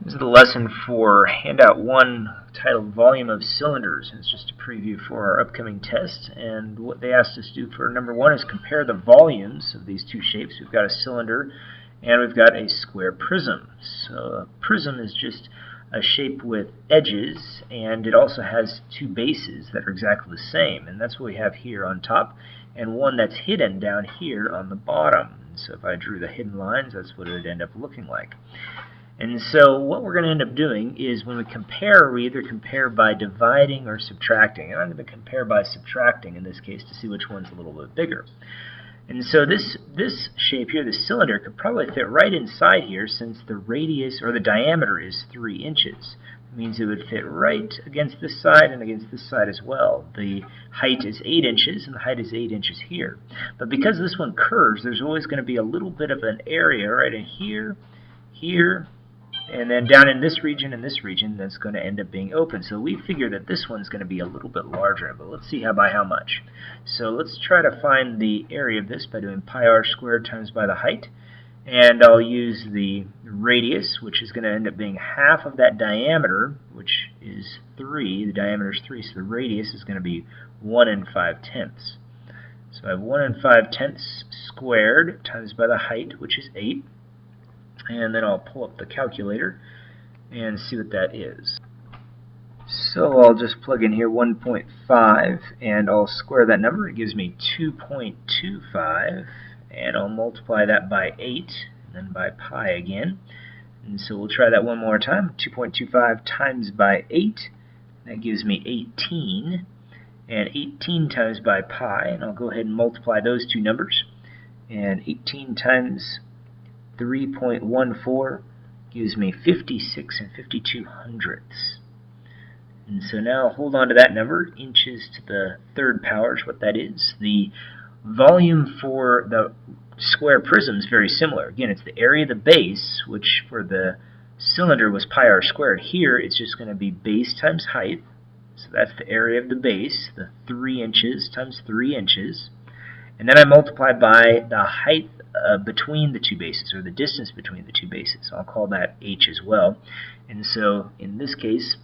This is the lesson for handout 1 titled Volume of Cylinders. It's just a preview for our upcoming test, and what they asked us to do for number 1 is compare the volumes of these two shapes. We've got a cylinder and we've got a square prism. So a prism is just a shape with edges, and it also has two bases that are exactly the same, and that's what we have here on top, and one that's hidden down here on the bottom. So if I drew the hidden lines, that's what it would end up looking like. And so what we're going to end up doing is when we compare, we either compare by dividing or subtracting. And I'm going to compare by subtracting in this case to see which one's a little bit bigger. And so this shape here, this cylinder, could probably fit right inside here since the radius or the diameter is 3 inches. It means it would fit right against this side and against this side as well. The height is 8 inches and the height is 8 inches here. But because this one curves, there's always going to be a little bit of an area right in here, here, and then down in this region and this region that's going to end up being open. So we figure that this one's going to be a little bit larger, but let's see by how much. So let's try to find the area of this by doing pi r squared times by the height. And I'll use the radius, which is going to end up being half of that diameter, which is 3. The diameter is 3, so the radius is going to be 1 5/10. So I have 1 5/10 squared times by the height, which is 8. And then I'll pull up the calculator and see what that is. So I'll just plug in here 1.5 and I'll square that number. It gives me 2.25, and I'll multiply that by 8 and then by pi again. And so we'll try that one more time. 2.25 times by 8, that gives me 18, and 18 times by pi, and I'll go ahead and multiply those two numbers. And 18 times 3.14 gives me 56 52/100ths. And so now hold on to that number. Inches to the 3rd power is what that is. The volume for the square prism is very similar. Again, it's the area of the base, which for the cylinder was pi r squared. Here it's just going to be base times height. So that's the area of the base, the 3 inches times 3 inches. And then I multiply by the height between the two bases, or the distance between the two bases. I'll call that h as well. And so in this case,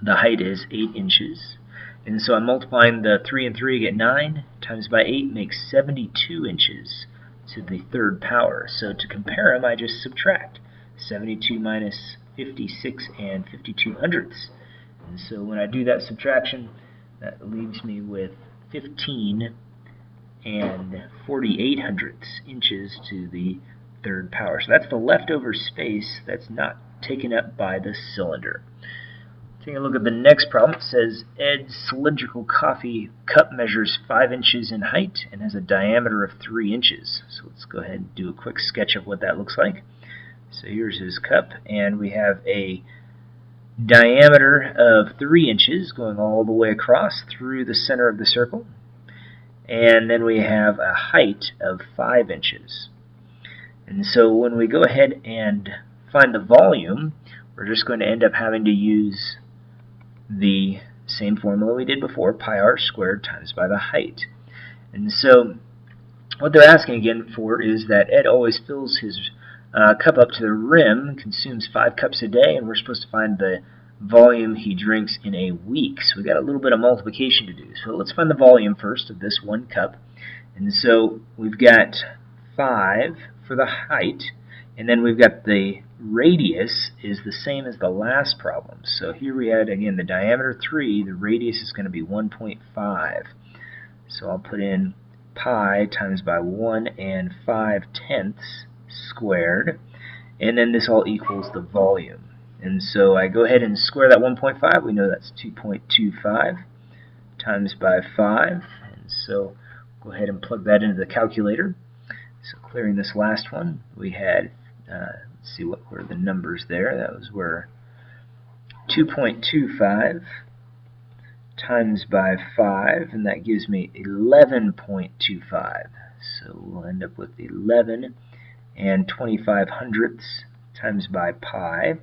the height is 8 inches. And so I'm multiplying the 3 and 3 to get 9, times by 8 makes 72 inches to the 3rd power. So to compare them, I just subtract 72 minus 56 and 52/100ths. And so when I do that subtraction, that leaves me with 15 and 48/100ths inches to the 3rd power. So that's the leftover space that's not taken up by the cylinder. Taking a look at the next problem, it says Ed's cylindrical coffee cup measures 5 inches in height and has a diameter of 3 inches. So let's go ahead and do a quick sketch of what that looks like. So here's his cup, and we have a diameter of 3 inches going all the way across through the center of the circle. And then we have a height of 5 inches. And so when we go ahead and find the volume, we're just going to end up having to use the same formula we did before, pi r squared times by the height. And so what they're asking again for is that Ed always fills his cup up to the rim, consumes 5 cups a day, and we're supposed to find the volume he drinks in a week. So we got a little bit of multiplication to do. So let's find the volume first of this 1 cup. And so we've got 5 for the height, and then we've got the radius is the same as the last problem. So here we had, again, the diameter 3, the radius is going to be 1.5. So I'll put in pi times by 1 5/10 squared, and then this all equals the volume. And so I go ahead and square that 1.5. We know that's 2.25 times by 5. And so go ahead and plug that into the calculator. So clearing this last one, we had, let's see what were the numbers there. Those were 2.25 times by 5, and that gives me 11.25. So we'll end up with 11 and 25/100ths times by pi.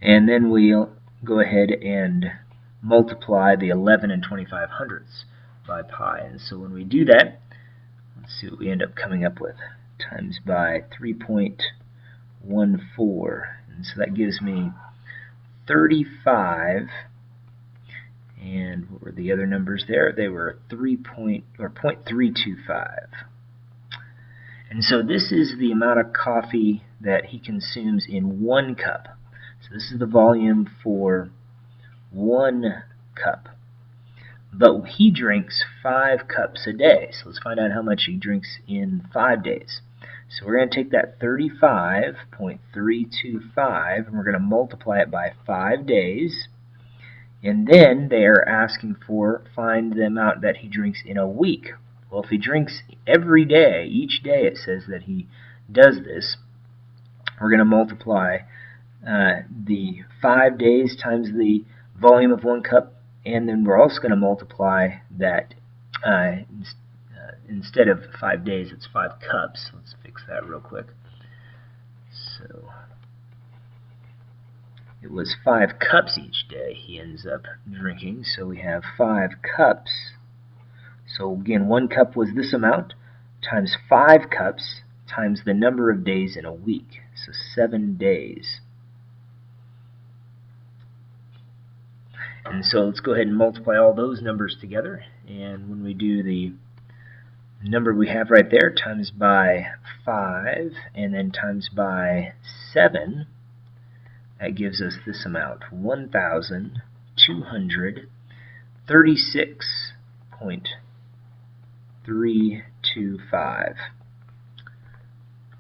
And then we'll go ahead and multiply the 11 and 25/100ths by pi. And so when we do that, let's see what we end up coming up with. Times by 3.1 And so that gives me 35. And what were the other numbers there? They were 0.325. And so this is the amount of coffee that he consumes in 1 cup. So this is the volume for 1 cup. But he drinks 5 cups a day. So let's find out how much he drinks in 5 days. So we're going to take that 35.325 and we're going to multiply it by 5 days. And then they are asking for find the amount that he drinks in a week. Well, if he drinks every day, each day it says that he does this, we're going to multiply the 5 days times the volume of 1 cup, and then we're also going to multiply that instead of 5 days, it's 5 cups. Let's fix that real quick. So it was 5 cups each day he ends up drinking, so we have 5 cups. So again, 1 cup was this amount, times 5 cups, times the number of days in a week, so 7 days. And so let's go ahead and multiply all those numbers together, and when we do the number we have right there, times by 5, and then times by 7, that gives us this amount, 1,236.325.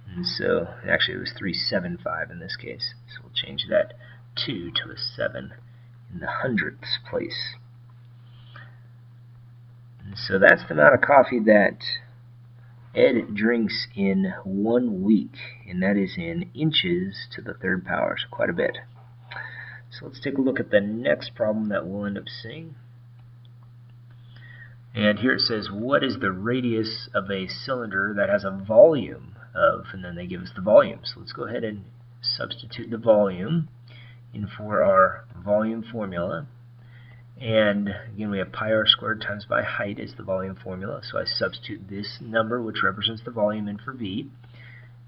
And so, actually it was 375 in this case, so we'll change that 2 to a 7 in the hundredths place. And so that's the amount of coffee that Ed drinks in 1 week, and that is in inches to the 3rd power, so quite a bit. So let's take a look at the next problem that we'll end up seeing. And here it says, what is the radius of a cylinder that has a volume of, and then they give us the volume. So let's go ahead and substitute the volume in for our volume formula. And again, we have pi r squared times by height is the volume formula. So I substitute this number, which represents the volume, in for v.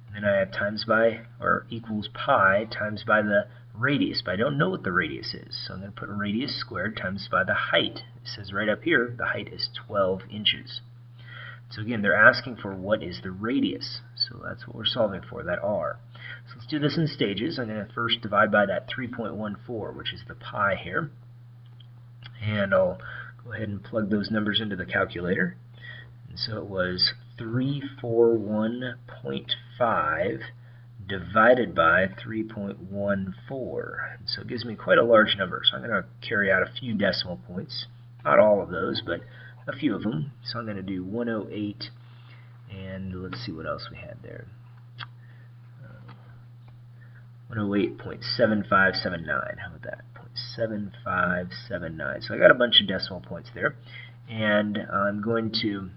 And then I have times by, or equals pi times by the radius. But I don't know what the radius is. So I'm going to put radius squared times by the height. It says right up here, the height is 12 inches. So again, they're asking for what is the radius. So that's what we're solving for, that r. So let's do this in stages. I'm going to first divide by that 3.14, which is the pi here. And I'll go ahead and plug those numbers into the calculator. And so it was 341.5 divided by 3.14. And so it gives me quite a large number. So I'm going to carry out a few decimal points. Not all of those, but a few of them. So I'm going to do 108, and let's see what else we had there. 108.7579. How about that? 0.7579. So I got a bunch of decimal points there, and I'm going to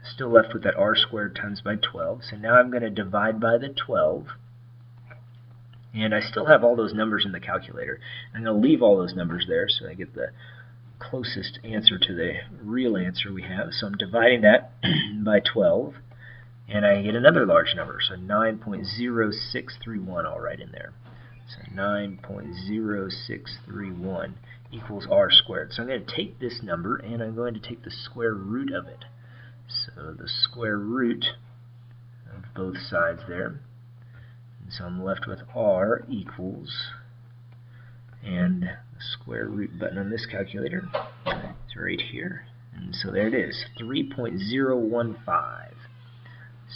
still left with that r squared times by 12. So now I'm going to divide by the 12, and I still have all those numbers in the calculator. I'm going to leave all those numbers there so I get the closest answer to the real answer we have. So I'm dividing that by 12, and I get another large number, so 9.0631 I'll write in there. So 9.0631 equals r squared. So I'm going to take this number and I'm going to take the square root of it. So the square root of both sides there. And so I'm left with r equals, and the square root button on this calculator is right here. And so there it is, 3.015.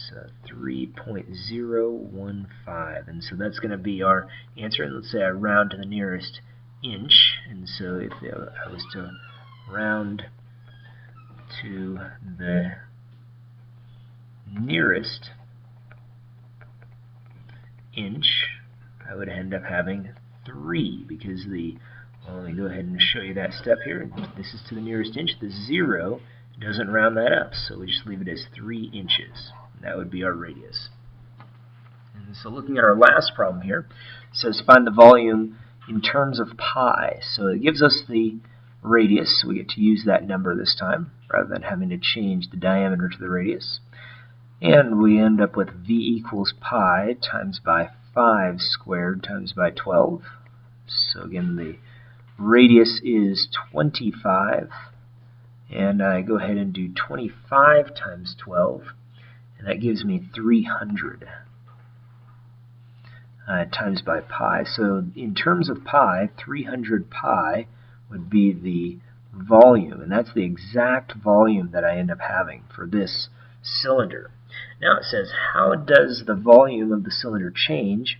So 3.015, and so that's going to be our answer. And let's say I round to the nearest inch, and so if I was to round to the nearest inch, I would end up having 3, because the, well, let me go ahead and show you that step here. This is to the nearest inch. The 0 doesn't round that up, so we just leave it as 3 inches. That would be our radius. And so looking at our last problem here, it says find the volume in terms of pi. So it gives us the radius, so we get to use that number this time, rather than having to change the diameter to the radius. And we end up with v equals pi times by 5 squared times by 12. So again, the radius is 25. And I go ahead and do 25 times 12. And that gives me 300 times by pi. So in terms of pi, 300 pi would be the volume, and that's the exact volume that I end up having for this cylinder. Now it says, how does the volume of the cylinder change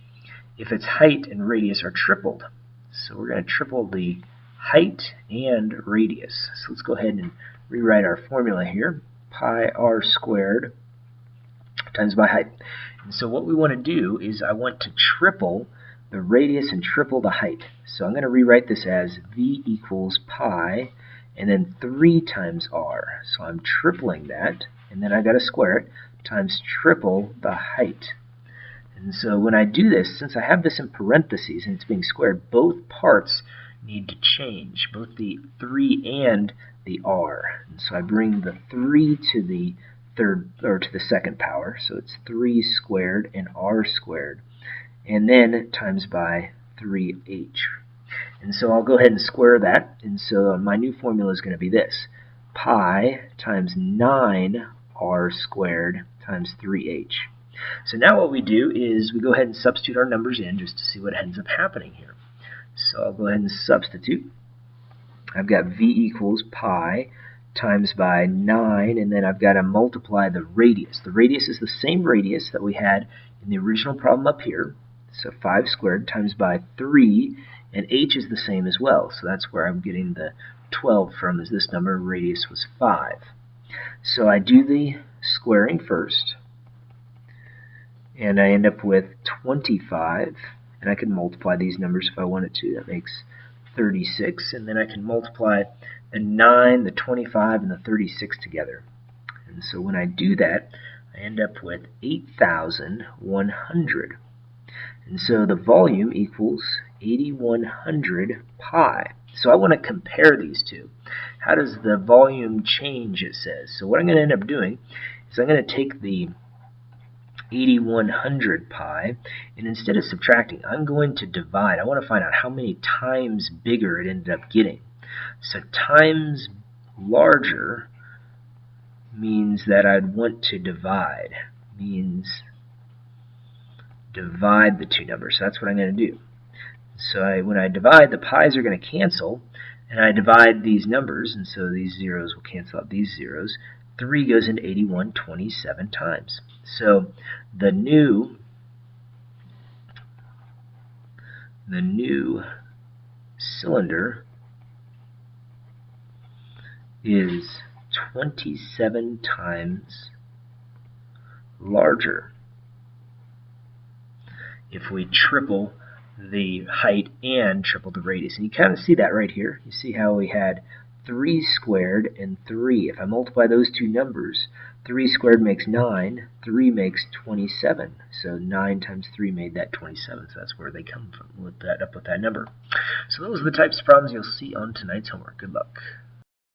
if its height and radius are tripled? So we're going to triple the height and radius. So let's go ahead and rewrite our formula here. Pi r squared times by height. And so what we want to do is I want to triple the radius and triple the height. So I'm going to rewrite this as v equals pi and then 3 times r. So I'm tripling that, and then I got to square it, times triple the height. And so when I do this, since I have this in parentheses and it's being squared, both parts need to change, both the 3 and the r. And so I bring the 3 to the second power, so it's 3 squared and r squared, and then times by 3h. And so I'll go ahead and square that, and so my new formula is going to be this: pi times 9r squared times 3h. So now what we do is we go ahead and substitute our numbers in just to see what ends up happening here. So I'll go ahead and substitute. I've got v equals pi times by 9, and then I've got to multiply the radius. The radius is the same radius that we had in the original problem up here, so 5 squared times by 3, and h is the same as well, so that's where I'm getting the 12 from, is this number. Radius was 5. So I do the squaring first, and I end up with 25, and I can multiply these numbers if I wanted to. That makes 36, and then I can multiply the 9, the 25, and the 36 together. And so when I do that, I end up with 8,100. And so the volume equals 8,100 pi. So I want to compare these two. How does the volume change, it says. So what I'm going to end up doing is I'm going to take the 8,100 pi, and instead of subtracting, I'm going to divide. I want to find out how many times bigger it ended up getting. So times larger means that I'd want to divide. Means divide the two numbers. So that's what I'm going to do. So when I divide, the pi's are going to cancel, and I divide these numbers, and so these zeros will cancel out these zeros. 3 goes into 81 27 times. So the new cylinder is 27 times larger if we triple the height and triple the radius. And you kind of see that right here. You see how we had 3 squared and 3. If I multiply those two numbers, 3 squared makes 9, 3 makes 27. So 9 times 3 made that 27. So that's where they come from, with that number. So those are the types of problems you'll see on tonight's homework. Good luck.